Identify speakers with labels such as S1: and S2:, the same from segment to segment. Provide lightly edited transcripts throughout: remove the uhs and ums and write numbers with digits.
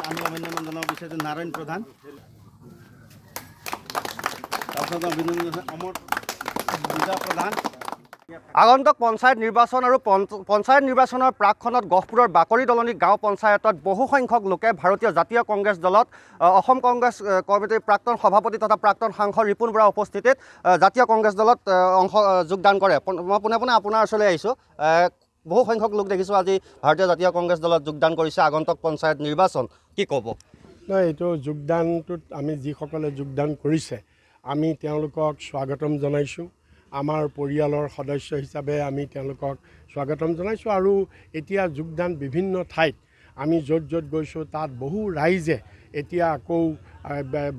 S1: আমি অভিনন্দন জনাব বিচাৰিছোঁ নাৰায়ণ প্ৰধান তাৰপিছত অভিনন্দন অমৰ পূজা প্ৰধান
S2: আগন্তুক পঞ্চায়ত নিৰ্বাচন আৰু পঞ্চায়ত নিৰ্বাচনৰ প্ৰাকখনত গহপুৰৰ বাকৰি দলনি গাঁও পঞ্চায়তত বহু সংখ্যক লোকে ভাৰতীয় জাতীয় কংগ্ৰেছ দলত অসম কংগ্ৰেছ কমিটিৰ প্ৰাক্তন সভাপতি তথা প্ৰাক্তন সাংসদ ৰিপুণ বৰাৰ উপস্থিতিত জাতীয় কংগ্ৰেছ দলত যোগদান কৰে মই পোনে পোনে আপোনাৰ ওচৰলৈ আহিছোঁ বহু সংখ্যক লোক দেখিছোঁ আজি ভাৰতীয় জাতীয় কংগ্ৰেছ দলত যোগদান কৰিছে আগন্তুক পঞ্চায়ত নিৰ্বাচন কি ক'ব
S3: নাই এইটো যোগদানটোত আমি যিসকলে যোগদান কৰিছে আমি তেওঁলোকক স্বাগতম জনাইছোঁ আমাৰ পৰিয়ালৰ সদস্য হিচাপে আমি তেওঁলোকক স্বাগতম জনাইছোঁ আৰু এতিয়া যোগদান বিভিন্ন ঠাইত আমি য'ত য'ত গৈছোঁ তাত বহু ৰাইজে এতিয়া আকৌ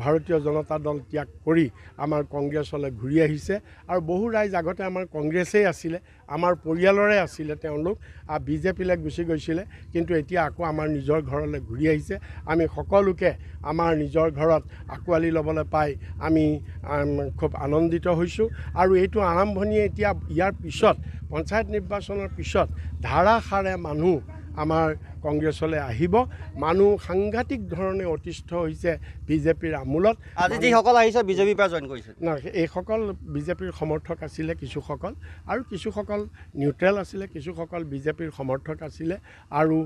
S3: ভাৰতীয় জনতা দল ত্যাগ কৰি আমাৰ কংগ্ৰেছলৈ ঘূৰি আহিছে আৰু বহু ৰাইজ আগতে আমাৰ কংগ্ৰেছেই আছিলে আমাৰ পৰিয়ালৰে আছিলে তেওঁলোক বিজেপিলৈ গুচি গৈছিলে কিন্তু এতিয়া আকৌ আমাৰ নিজৰ ঘৰলৈ ঘূৰি আহিছে আমি সকলোকে আমাৰ নিজৰ ঘৰত আঁকোৱালি ল'বলৈ পাই আমি খুব আনন্দিত হৈছোঁ আৰু এইটো আৰম্ভণিয়ে এতিয়া ইয়াৰ পিছত পঞ্চায়ত নিৰ্বাচনৰ পিছত ধাৰাসাৰে মানুহ আমাৰ কংগ্ৰেছলৈ আহিব মানুহ সাংঘাতিক ধৰণে অতিষ্ঠ হৈছে বিজেপিৰ আমোলত
S2: আজি যিসকল আহিছে বিজেপিৰ পৰা জইন কৰিছে
S3: এইসকল বিজেপিৰ সমৰ্থক আছিলে কিছুসকল আৰু কিছুসকল নিউট্ৰেল আছিলে কিছুসকল বিজেপিৰ সমৰ্থক আছিলে আৰু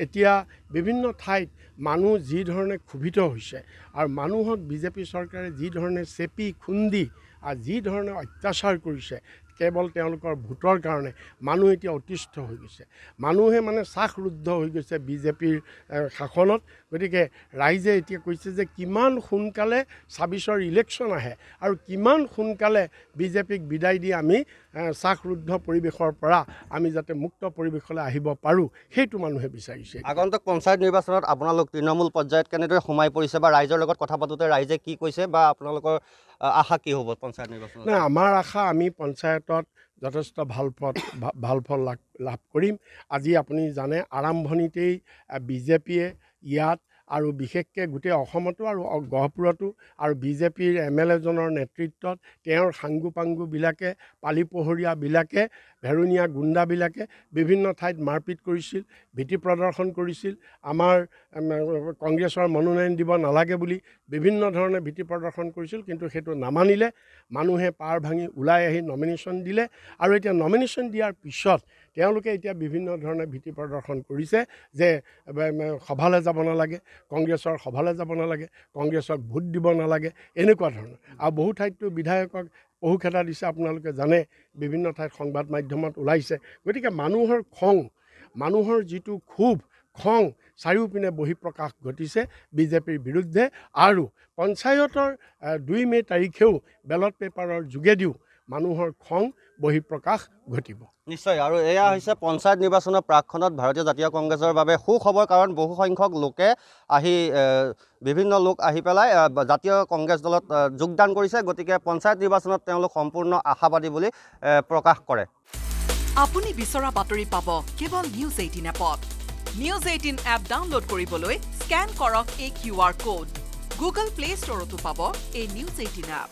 S3: এতিয়া বিভিন্ন ঠাইত মানুহ যি ধৰণে ক্ষোভিত হৈছে আৰু মানুহক বিজেপি চৰকাৰে যি ধৰণে চেপি খুন্দি আৰু যি ধৰণে অত্যাচাৰ কৰিছে কেৱল তেওঁলোকৰ ভোটৰ কাৰণে মানুহ এতিয়া অতিষ্ঠ হৈ গৈছে মানুহে মানে চাখৰুদ্ধ হৈ গৈছে বিজেপিৰ শাসনত গতিকে ৰাইজে এতিয়া কৈছে যে কিমান সোনকালে ২৬ৰ ইলেকশ্যন আহে আৰু কিমান সোনকালে বিজেপিক বিদায় দি আমি চাখৰুদ্ধ পৰিৱেশৰ পৰা আমি যাতে মুক্ত পৰিৱেশলৈ আহিব পাৰোঁ সেইটো মানুহে বিচাৰিছে
S2: আগন্তুক পঞ্চায়ত নিৰ্বাচনত আপোনালোক তৃণমূল পৰ্যায়ত কেনেদৰে সোমাই পৰিছে বা ৰাইজৰ লগত কথা পাতোঁতে ৰাইজে কি কৈছে বা আপোনালোকৰ আশা কি হ'ব পঞ্চায়ত নিৰ্বাচনত
S3: নাই আমাৰ আশা আমি পঞ্চায়তত যথেষ্ট ভাল ফল লাভ কৰিম আজি আপুনি জানে আৰম্ভণিতেই বিজেপিয়ে ইয়াত আৰু বিশেষকৈ গোটেই অসমতো আৰু গহপুৰতো আৰু বিজেপিৰ MLA-জনৰ নেতৃত্বত তেওঁৰ সাংগু পাংগুবিলাকে পালি পহৰীয়াবিলাকে ভেৰুণীয়া গুণ্ডাবিলাকে বিভিন্ন ঠাইত মাৰপিট কৰিছিল ভীতি প্ৰদৰ্শন কৰিছিল আমাৰ কংগ্ৰেছৰ মনোনয়ন দিব নালাগে বুলি বিভিন্ন ধৰণে ভীতি প্ৰদৰ্শন কৰিছিল কিন্তু সেইটো নামানিলে মানুহে পাৰ ভাঙি ওলাই আহি নমিনেশ্যন দিলে আৰু এতিয়া নমিনেশ্যন দিয়াৰ পিছত তেওঁলোকে এতিয়া বিভিন্ন ধৰণে ভীতি প্ৰদৰ্শন কৰিছে যে সভালৈ যাব নালাগে কংগ্ৰেছৰ সভালৈ যাব নালাগে কংগ্ৰেছক ভোট দিব নালাগে এনেকুৱা ধৰণৰ আৰু বহু ঠাইততো বিধায়কক পহুখেদা দিছে আপোনালোকে জানে বিভিন্ন ঠাইত সংবাদ মাধ্যমত ওলাইছে গতিকে মানুহৰ খং মানুহৰ যিটো খং চাৰিওপিনে বহিঃপ্ৰকাশ ঘটিছে বিজেপিৰ বিৰুদ্ধে আৰু পঞ্চায়তৰ 2 মে' তাৰিখেও বেলট পেপাৰৰ যোগেদিও মানুহৰ খং বহিঃপ্ৰকাশ ঘটিব
S2: নিশ্চয় আৰু এয়া হৈছে পঞ্চায়ত নিৰ্বাচনৰ প্ৰাকখনত ভাৰতীয় জাতীয় কংগ্ৰেছৰ বাবে সুখবৰ কাৰণ বহু সংখ্যক লোকে বিভিন্ন লোক আহি পেলাই জাতীয় কংগ্ৰেছ দলত যোগদান কৰিছে গতিকে পঞ্চায়ত নিৰ্বাচনত তেওঁলোক সম্পূৰ্ণ আশাবাদী বুলি প্ৰকাশ কৰে
S4: আপুনি বিচৰা বাতৰি পাব কেৱল নিউজ 18 এপত নিউজ 18 এপ ডাউনলোড কৰিবলৈ স্কেন কৰক এই QR কোড গুগল প্লে ষ্টৰতো পাব এই নিউজ 18 এপ